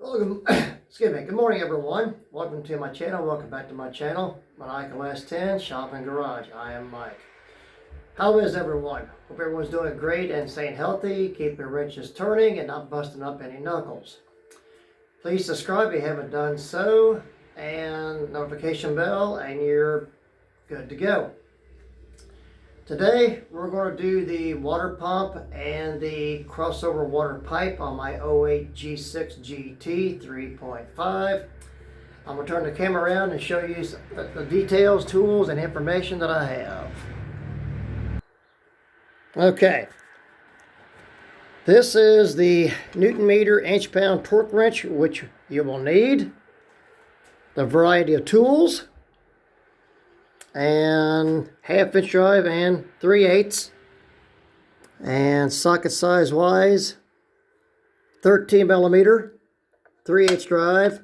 Welcome, excuse me, good morning everyone. Welcome to my channel, welcome back to my channel. Maniacal S10 Shopping Garage. I am Mike. How is everyone? Hope everyone's doing great and staying healthy, keeping wrenches turning and not busting up any knuckles. Please subscribe if you haven't done so, and notification bell, and you're good to go. Today we're going to do the water pump and the crossover water pipe on my 08 G6 GT 3.5. I'm going to turn the camera around and show you the details, tools, and information that I have. Okay. This is the Newton meter inch-pound torque wrench, which you will need. The variety of tools. And 1/2 inch drive and 3/8, and socket size wise 13 millimeter 3/8 drive,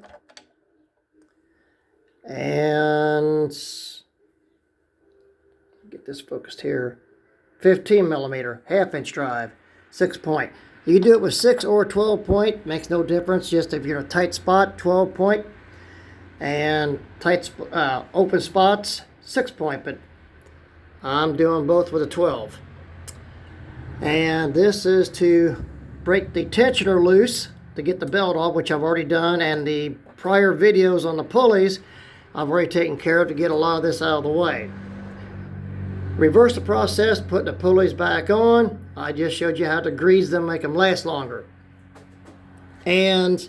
and get this focused here, 15 millimeter 1/2 inch drive, 6-point. You can do it with 6 or 12-point, makes no difference. Just if you're in a tight spot, 12-point, and tight open spots, 6-point, but I'm doing both with a 12. And this is to break the tensioner loose to get the belt off, which I've already done, and the prior videos on the pulleys I've already taken care of to get a lot of this out of the way. Reverse the process, put the pulleys back on. I just showed you how to grease them, make them last longer. And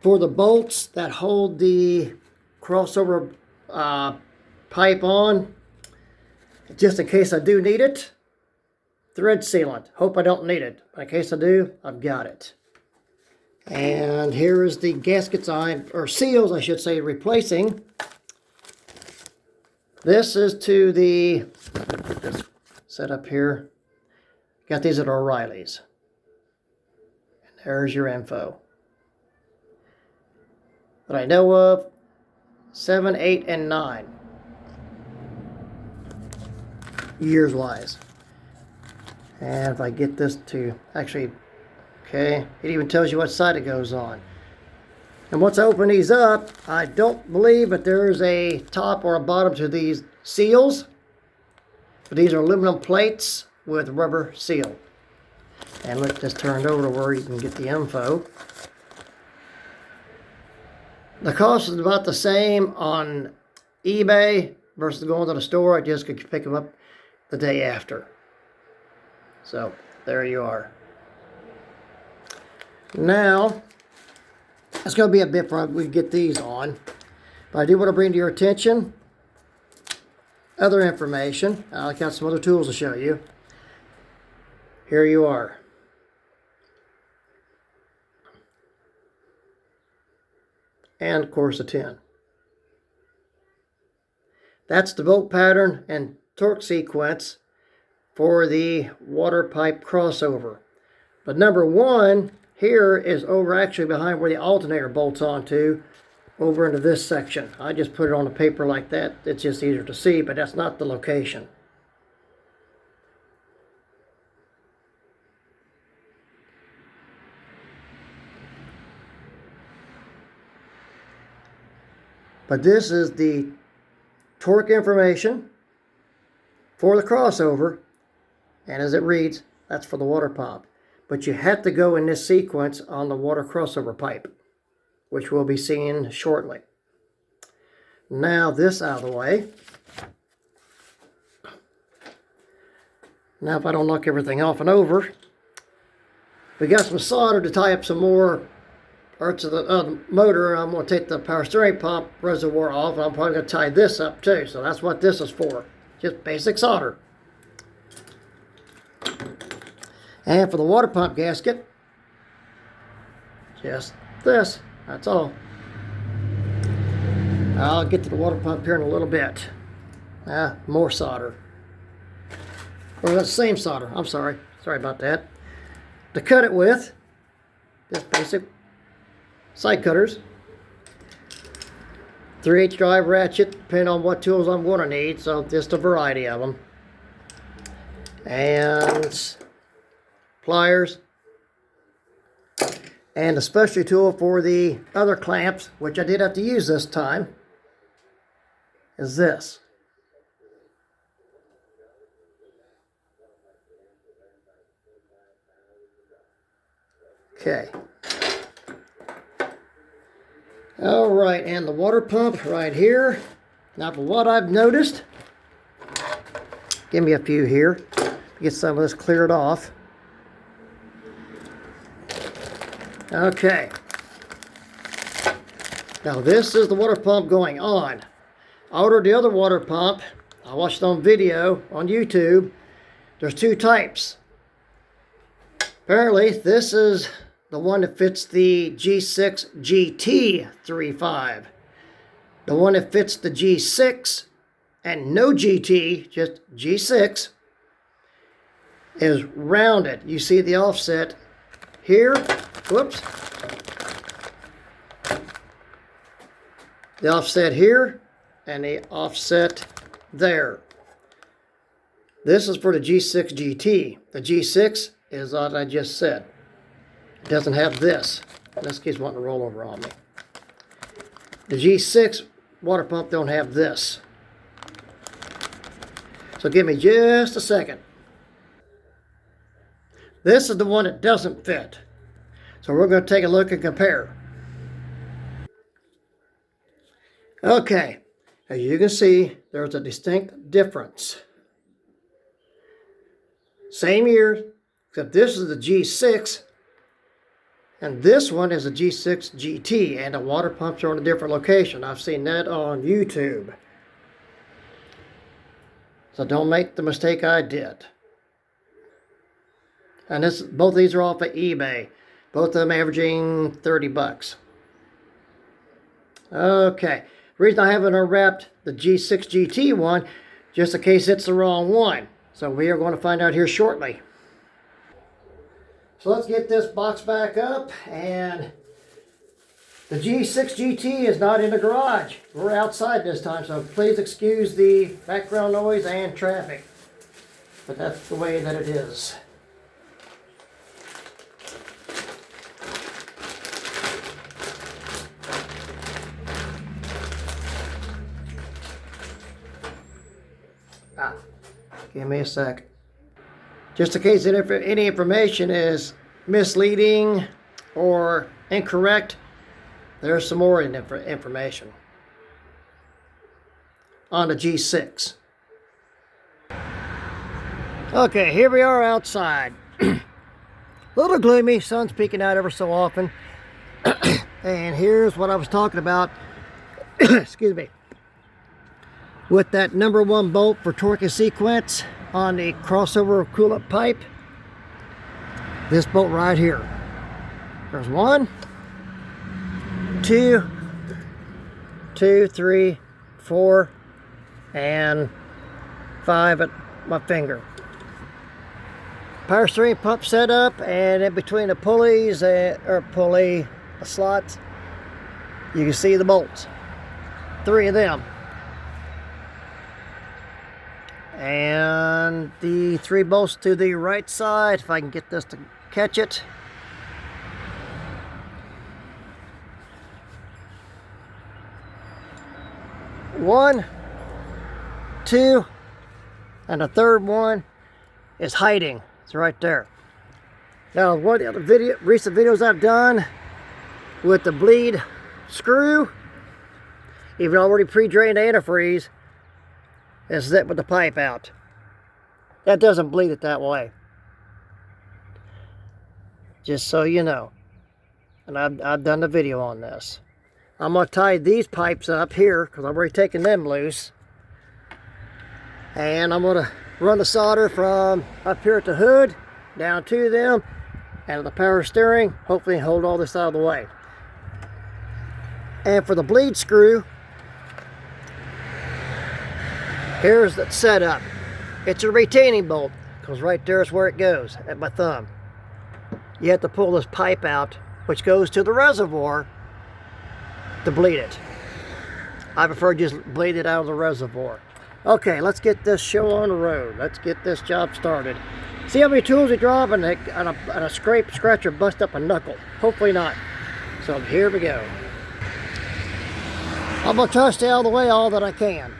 for the bolts that hold the crossover pipe on, just in case I do need it, thread sealant. Hope I don't need it, but in case I do, I've got it. And here is the gaskets or seals I should say, replacing. This is to the, get this set up here. Got these at O'Reilly's. And there's your info. That I know of, 7, 8, and 9. Years wise. And if I get this to actually, okay, it even tells you what side it goes on. And once I open these up, I don't believe that there's a top or a bottom to these seals, but these are aluminum plates with rubber seal. And look, this turned over to where you can get the info. The cost is about the same on eBay versus going to the store. I just could pick them up the day after. So there you are. Now it's going to be a bit before we get these on, but I do want to bring to your attention other information. I got some other tools to show you. Here you are. And of course a 10. That's the bolt pattern and torque sequence for the water pipe crossover. But number 1 here is over actually behind where the alternator bolts onto, over into this section. I just put it on the paper like that. It's just easier to see, but that's not the location. But this is the torque information for the crossover, and as it reads, that's for the water pump. But you have to go in this sequence on the water crossover pipe, which we'll be seeing shortly. Now this out of the way. Now if I don't knock everything off and over, we got some solder to tie up some more parts of the motor. I'm going to take the power steering pump reservoir off, and I'm probably going to tie this up too. So that's what this is for. Just basic solder. And for the water pump gasket, just this. That's all. I'll get to the water pump here in a little bit. More solder. Or that's the same solder. I'm sorry. Sorry about that. To cut it with, just basic side cutters. 3/8 drive ratchet, depending on what tools I'm going to need, so just a variety of them. And pliers. And the specialty tool for the other clamps, which I did have to use this time, is this. Okay. All right, and the water pump right here. Now, for what I've noticed, give me a few here, get some of this cleared off. Okay. Now, this is the water pump going on. I ordered the other water pump. I watched it on video on YouTube. There's two types. Apparently, this is the one that fits the G6 GT 3.5. The one that fits the G6 and no GT, just G6, is rounded. You see the offset here. Whoops. The offset here and the offset there. This is for the G6 GT. The G6 is what I just said. It doesn't have this. This keeps wanting to roll over on me. The G6 water pump don't have this. So give me just a second. This is the one that doesn't fit. So we're going to take a look and compare. Okay, as you can see, there's a distinct difference. Same year, except this is the G6, and this one is a G6 GT, and the water pumps are in a different location. I've seen that on YouTube. So don't make the mistake I did. And both of these are off of eBay. Both of them averaging 30 bucks. Okay. The reason I haven't unwrapped the G6 GT one, just in case it's the wrong one. So we are going to find out here shortly. So let's get this box back up, and the G6 GT is not in the garage. We're outside this time, so please excuse the background noise and traffic. But that's the way that it is. Give me a sec. Just in case any information is misleading or incorrect, there's some more information on the G6. Okay, here we are outside. A little gloomy, sun's peeking out ever so often. And here's what I was talking about. Excuse me. With that number 1 bolt for torque and sequence on the crossover coolant pipe. This bolt right here. There's 1, 2, 3, 4, and 5 at my finger. Power steering pump setup, and in between the pulleys or pulley slots, you can see the bolts. 3 of them. And the 3 bolts to the right side, if I can get this to catch it. One, 2, and the third one is hiding. It's right there. Now, one of the recent videos I've done with the bleed screw, even already pre-drained antifreeze, is that with the pipe out. That doesn't bleed it that way. Just so you know. And I've done the video on this. I'm going to tie these pipes up here because I've already taken them loose. And I'm going to run the solder from up here at the hood down to them and the power steering. Hopefully hold all this out of the way. And for the bleed screw, here's the setup. It's a retaining bolt, because right there is where it goes, at my thumb. You have to pull this pipe out, which goes to the reservoir, to bleed it. I prefer just bleed it out of the reservoir. Okay, let's get this show on the road. Let's get this job started. See how many tools we drop and a scrape, scratch, or bust up a knuckle. Hopefully not. So here we go. I'm going to try to stay out of the way all that I can.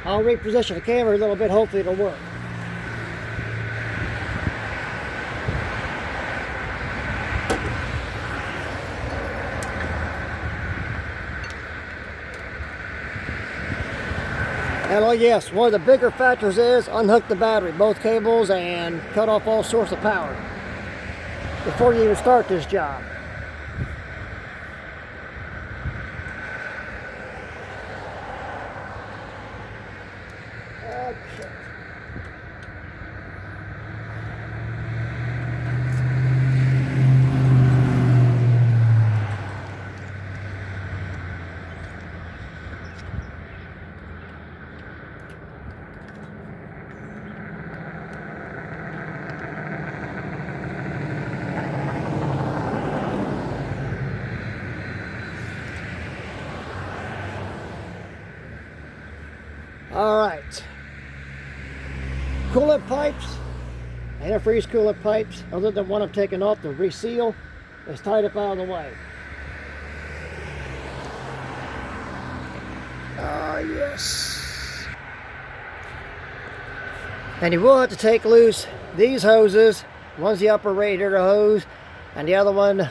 I'll reposition the camera a little bit. Hopefully it'll work. And oh yes, one of the bigger factors is unhook the battery, both cables, and cut off all source of power before you even start this job. Okay. All right, coolant pipes, antifreeze coolant pipes, other than one I'm taking off to reseal, is tied up out of the way. Yes. And you will have to take loose these hoses. One's the upper radiator hose, and the other one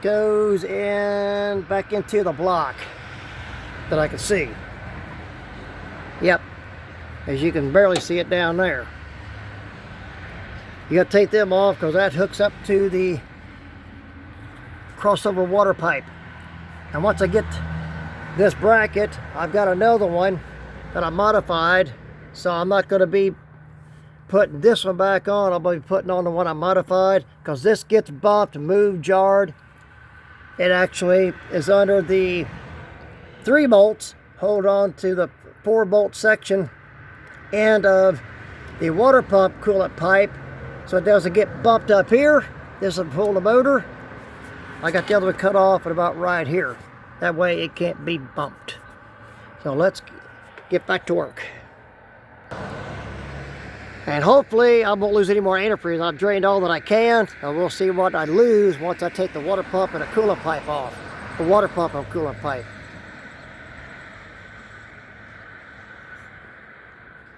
goes in back into the block that I can see. Yep, as you can barely see it down there. You got to take them off because that hooks up to the crossover water pipe. And once I get this bracket, I've got another one that I modified, so I'm not going to be putting this one back on. I'll be putting on the one I modified because this gets bumped, moved, jarred. It actually is under the 3 bolts. Hold on to the 4-bolt section end of the water pump coolant pipe so it doesn't get bumped up here. This will pull the motor. I got the other one cut off at about right here. That way it can't be bumped. So let's get back to work. And hopefully I won't lose any more antifreeze. I've drained all that I can, and we'll see what I lose once I take the water pump and the coolant pipe off. The water pump and coolant pipe.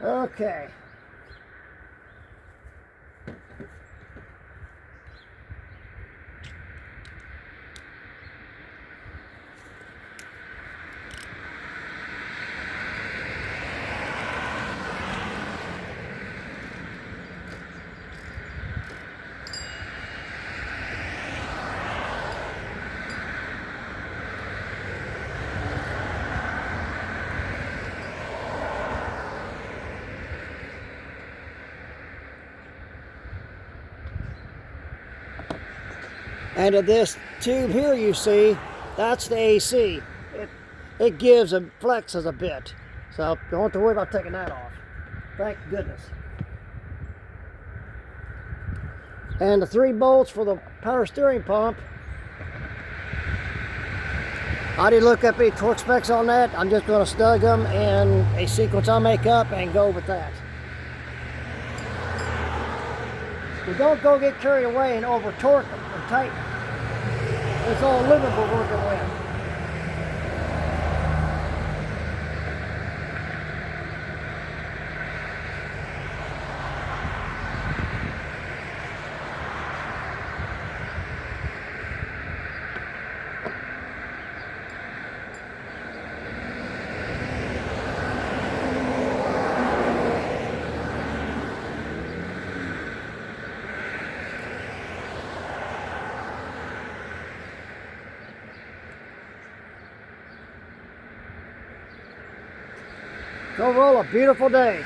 Okay. And of this tube here you see, that's the AC. It gives and flexes a bit. So don't have to worry about taking that off. Thank goodness. And the 3 bolts for the power steering pump, I didn't look up any torque specs on that. I'm just going to snug them in a sequence I'll make up and go with that. You don't go get carried away and over torque them and tighten them. It's all livable working with. Overall, a beautiful day.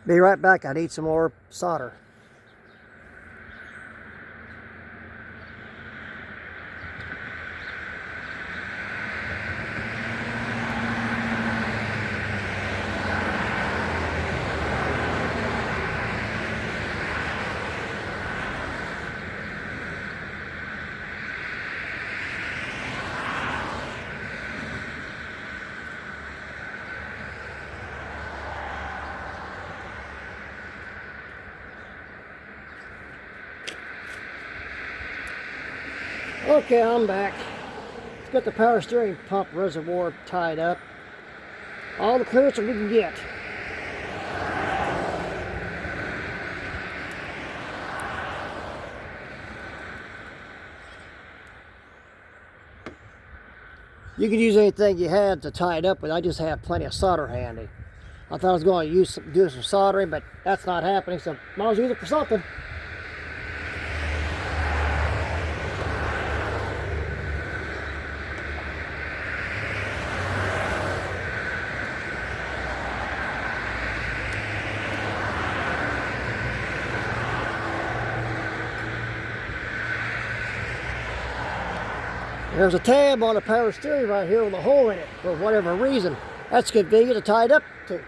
Be right back. I need some more solder. Okay, I'm back. Let's get the power steering pump reservoir tied up. All the clearance that we can get. You could use anything you had to tie it up, but I just have plenty of solder handy. I thought I was going to do some soldering, but that's not happening, so might as well use it for something. There's a tab on the power steering right here with a hole in it for whatever reason. That's convenient to tie it up to.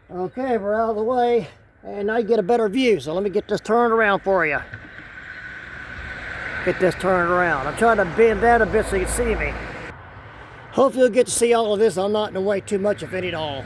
Okay, we're out of the way, and now you get a better view. So let me get this turned around for you. Get this turned around. I'm trying to bend that a bit so you can see me. Hopefully you'll get to see all of this. I'm not in the way too much, if any at all.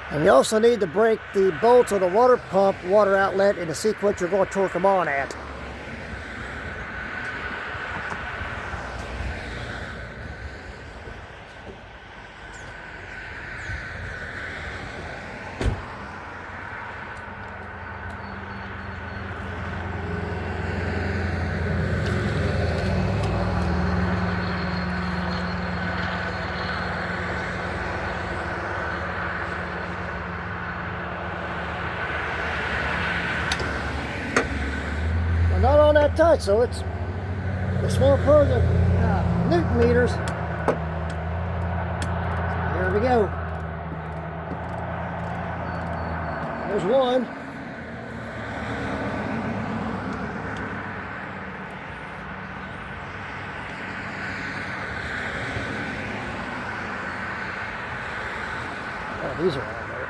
And you also need to break the bolts of the water pump water outlet in the sequence you're going to torque them on at. Not on that tight, so it's more per the Newton meters. So here we go. There's one. Oh, these are on there.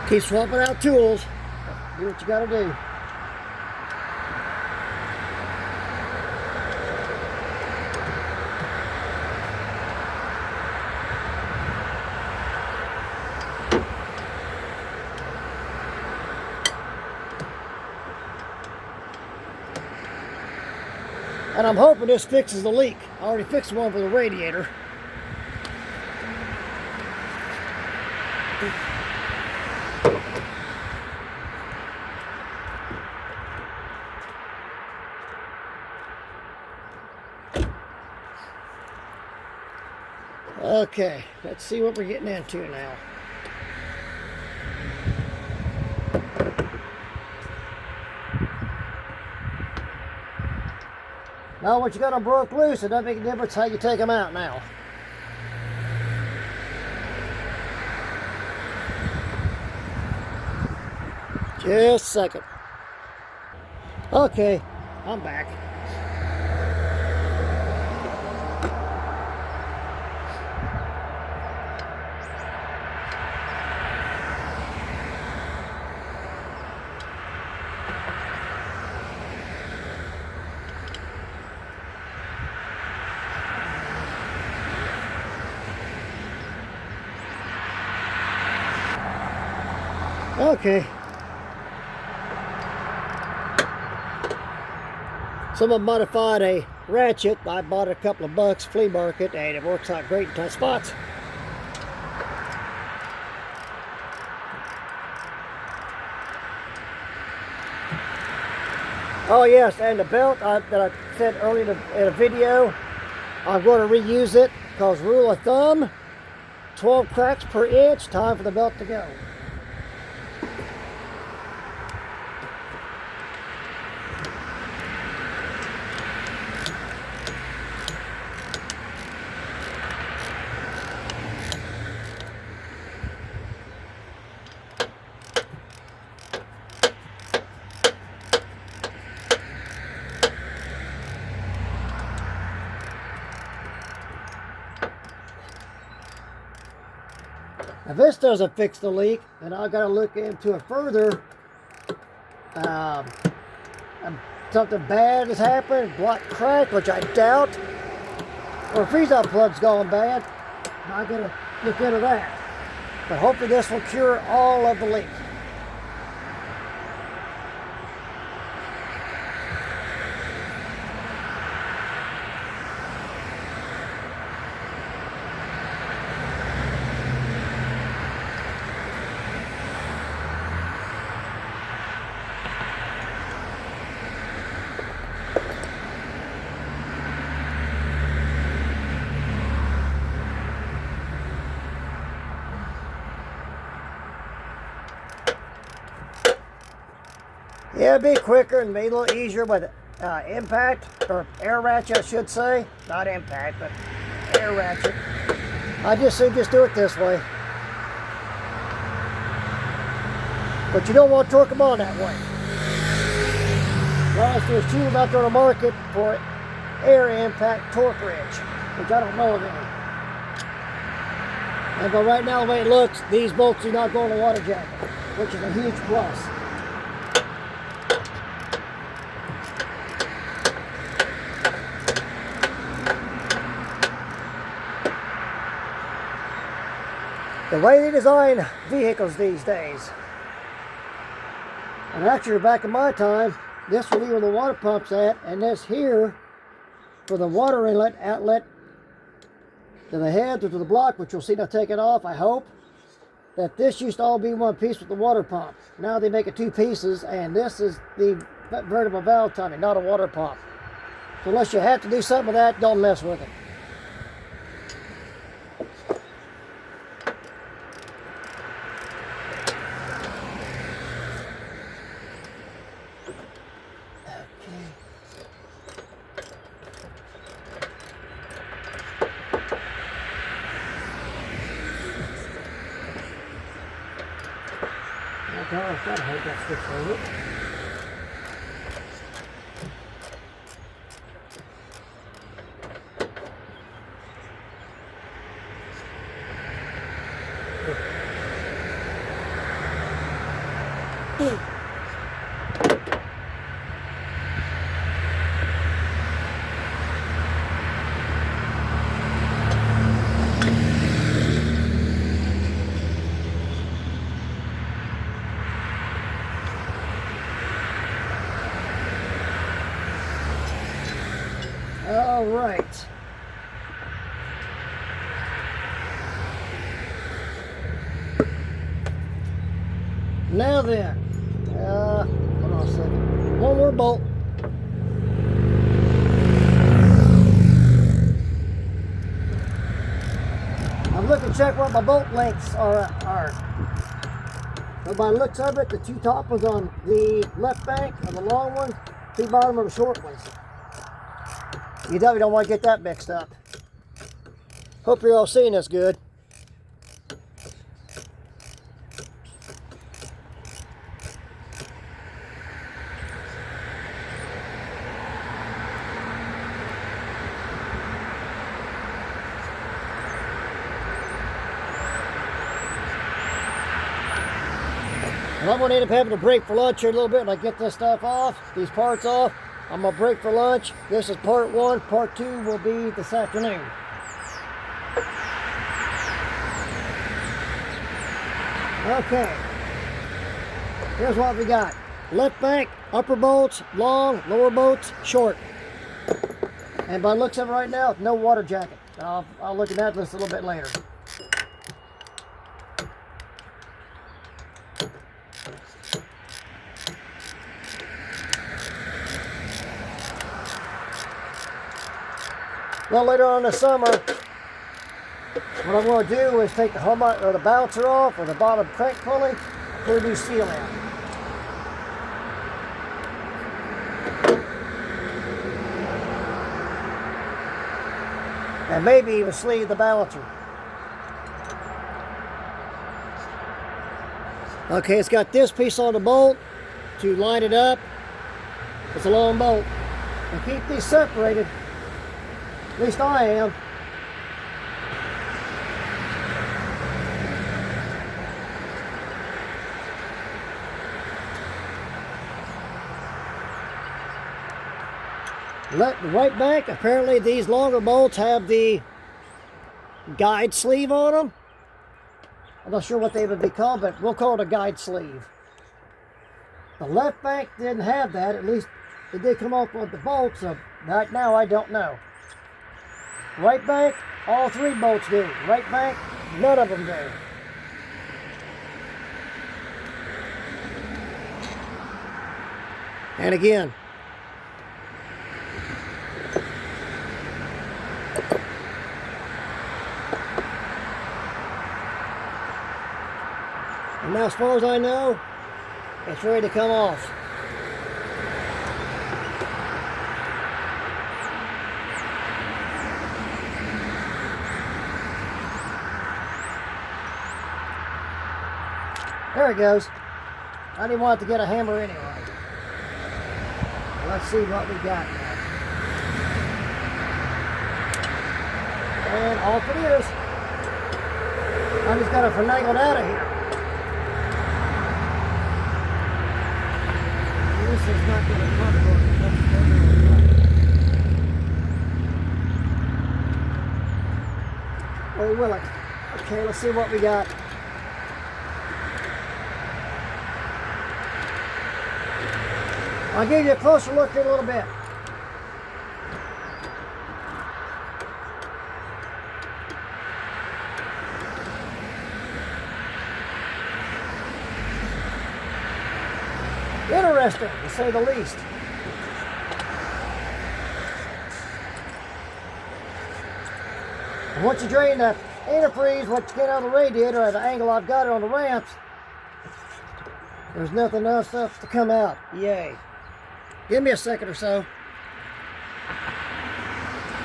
Keep swapping out tools. Do what you gotta do. And I'm hoping this fixes the leak. I already fixed one for the radiator. Okay, let's see what we're getting into now. Now, once you got them broke loose, it doesn't make a difference how you take them out now. Just a second. Okay, I'm back. Okay. Someone modified a ratchet. I bought it a couple of bucks, flea market, and it works out great in tight spots. Oh yes, and the belt that I said earlier in a video, I'm going to reuse it because rule of thumb, 12 cracks per inch, time for the belt to go. If this doesn't fix the leak, then I've got to look into it further. Something bad has happened, block crack, which I doubt, or a freeze-out plug's gone bad. I've got to look into that. But hopefully this will cure all of the leak. Yeah, it'd be quicker and be a little easier with impact, or air ratchet, I should say. Not impact, but air ratchet. I just say just do it this way. But you don't want to torque them on that way. Unless there's tools out there on the market for air impact torque wrench, which I don't know of any. But right now, the way it looks, these bolts do not go in the water jacket, which is a huge plus. The way they design vehicles these days. And actually, back in my time, this would be where the water pump's at, and this here for the water inlet outlet to the head or to the block, which you'll see now taken off, I hope. That this used to all be one piece with the water pump. Now they make it two pieces, and this is the vertical valve timing, not a water pump. So unless you have to do something with that, don't mess with it. I've got to hold that switch over. right. Now then, hold on a second. One more bolt. I'm looking to check what my bolt lengths are. So by the looks of it, the two top ones on the left bank are the long ones, two bottom are the short ones. You definitely don't want to get that mixed up. Hope you're all seeing this good. And I'm going to end up having to break for lunch here a little bit when I get this stuff off, these parts off. I'm going to break for lunch. This is part one. Part two will be this afternoon. Okay. Here's what we got. Left bank, upper bolts, long, lower bolts, short. And by the looks of it right now, no water jacket. I'll look at that list a little bit later. Well, later on in the summer, what I'm going to do is take the humbucker or the bouncer off or the bottom crank pulley, put a new seal in. And maybe even sleeve the balancer. Okay, it's got this piece on the bolt to line it up. It's a long bolt. And keep these separated. At least I am. Let the right bank, apparently these longer bolts have the guide sleeve on them. I'm not sure what they would be called, but we'll call it a guide sleeve. The left bank didn't have that, at least it did come off with the bolts, so right now I don't know. Right bank, all three bolts do. Right bank, none of them do. And again, and now as far as I know, it's ready to come off. There it goes. I didn't want it to get a hammer anyway. Let's see what we got now. And off it is. I just got to finagle it out of here. This is not going to come good. Or will it? Okay, let's see what we got. I'll give you a closer look here in a little bit. Interesting, to say the least. And once you drain the antifreeze, once you get out of the radiator at the angle I've got it on the ramps, there's nothing else to come out. Yay. Give me a second or so.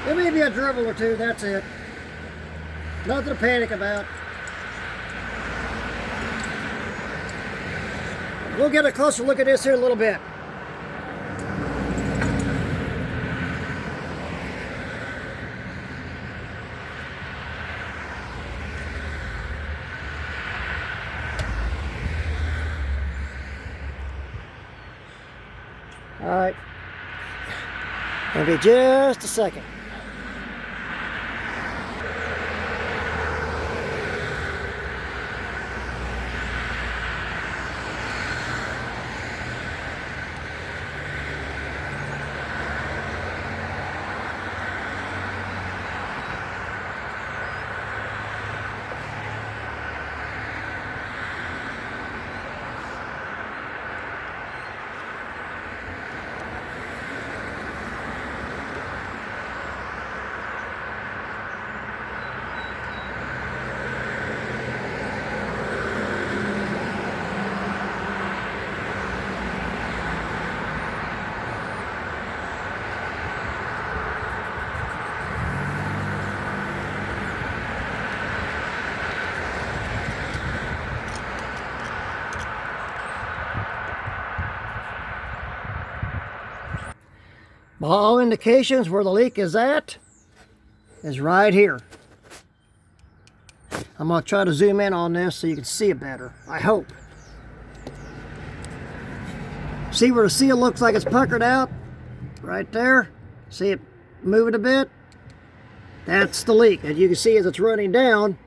There may be a dribble or two, that's it. Nothing to panic about. We'll get a closer look at this here in a little bit. All right. Maybe just a second. All indications where the leak is at is right here. I'm going to try to zoom in on this so you can see it better, I hope. See where the seal looks like it's puckered out? Right there. See it moving a bit? That's the leak. As you can see as it's running down,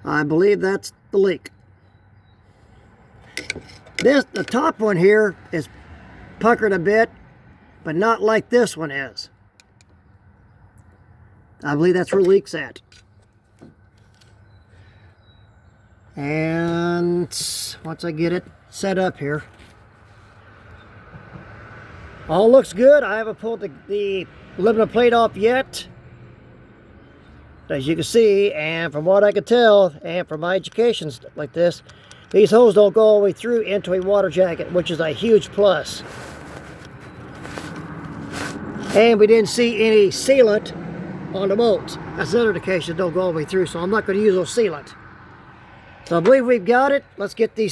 I believe that's the leak. The top one here is puckered a bit, but not like this one is. I believe that's where the leak's at. And once I get it set up here, all looks good. I haven't pulled the aluminum plate off yet, as you can see, and from what I can tell, and from my education like this, these holes don't go all the way through into a water jacket, which is a huge plus. And we didn't see any sealant on the bolts. That's another indication don't go all the way through, so I'm not going to use those sealant. So I believe we've got it. Let's get the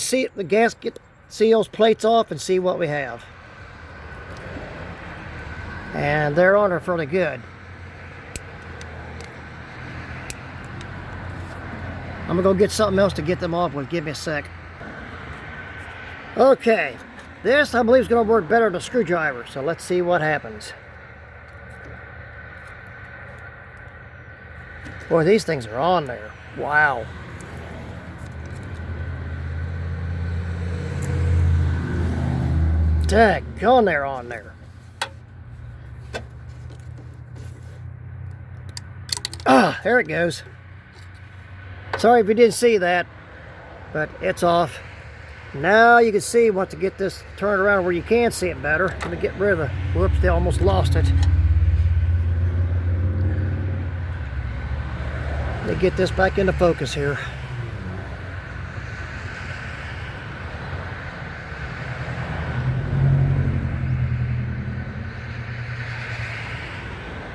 gasket seals plates off and see what we have. And they're on there fairly good. I'm gonna go get something else to get them off with. Give me a sec. Okay, this I believe is gonna work better than a screwdriver, so let's see what happens. Boy, these things are on there. Wow. Daggone, they're on there. Ah, there it goes. Sorry if you didn't see that, but it's off. Now you can see once to get this turned around where you can see it better. Let me get rid of the, whoops, they almost lost it. Let me get this back into focus here.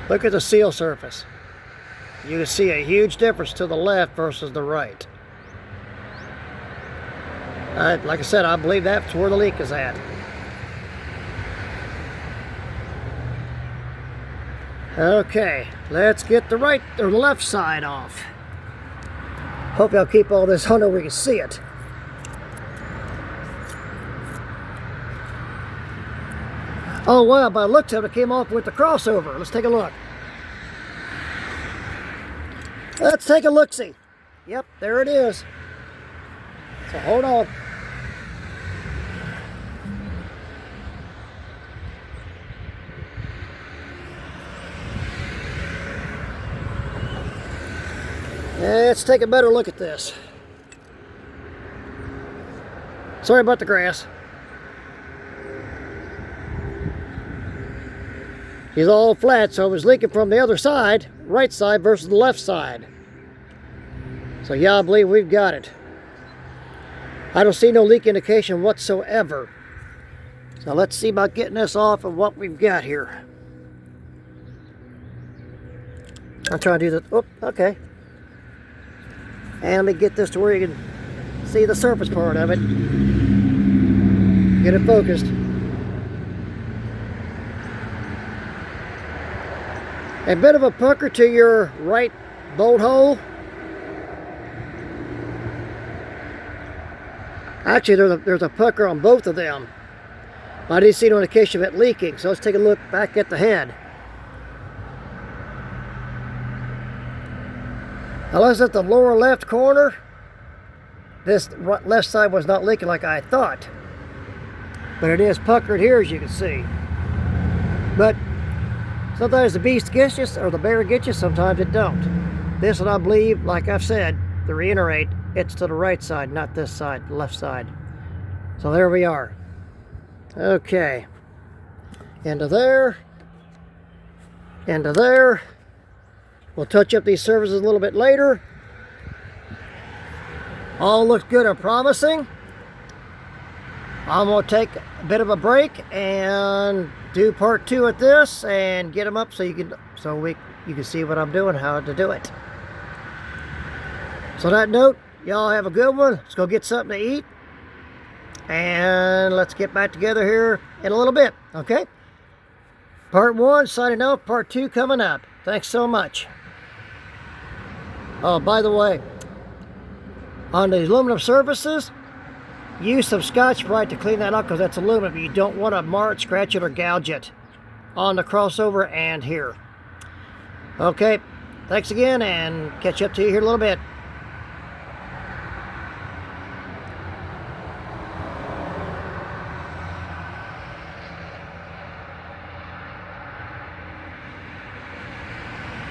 Look at the seal surface. You can see a huge difference to the left versus the right. Like I said, I believe that's where the leak is at. Okay, let's get the right or left side off. Hope I'll keep all this on there where you can see it. Oh wow, by the looks of it, it came off with the crossover. Let's take a look. Let's take a look-see. Yep, there it is. So hold on. Let's take a better look at this. Sorry about the grass. He's all flat, so it was leaking from the other side, right side versus the left side. So yeah, I believe we've got it. I don't see no leak indication whatsoever. So let's see about getting this off of what we've got here. I'm trying to do that. Oh, okay. And let me get this to where you can see the surface part of it. Get it focused. A bit of a pucker to your right bolt hole. Actually, there's a pucker on both of them. I didn't see no indication of it leaking, so let's take a look back at the head. Unless at the lower left corner, this left side was not leaking like I thought. But it is puckered here, as you can see. But sometimes the beast gets you, or the bear gets you, sometimes it don't. This one, I believe, like I've said, to reiterate, it's to the right side, not this side, the left side. So there we are. Okay. Into there. Into there. We'll touch up these surfaces a little bit later. All looks good and promising. I'm going to take a bit of a break and do part 2 at this and get them up so you can see what I'm doing, how to do it. So on that note, y'all have a good one. Let's go get something to eat. And let's get back together here in a little bit, okay? Part 1 signing off, part 2 coming up. Thanks so much. Oh, by the way, on the aluminum surfaces, use some Scotch-Brite to clean that up because that's aluminum. You don't want to mar it, scratch it, or gouge it on the crossover and here. Okay, thanks again, and catch up to you here in a little bit.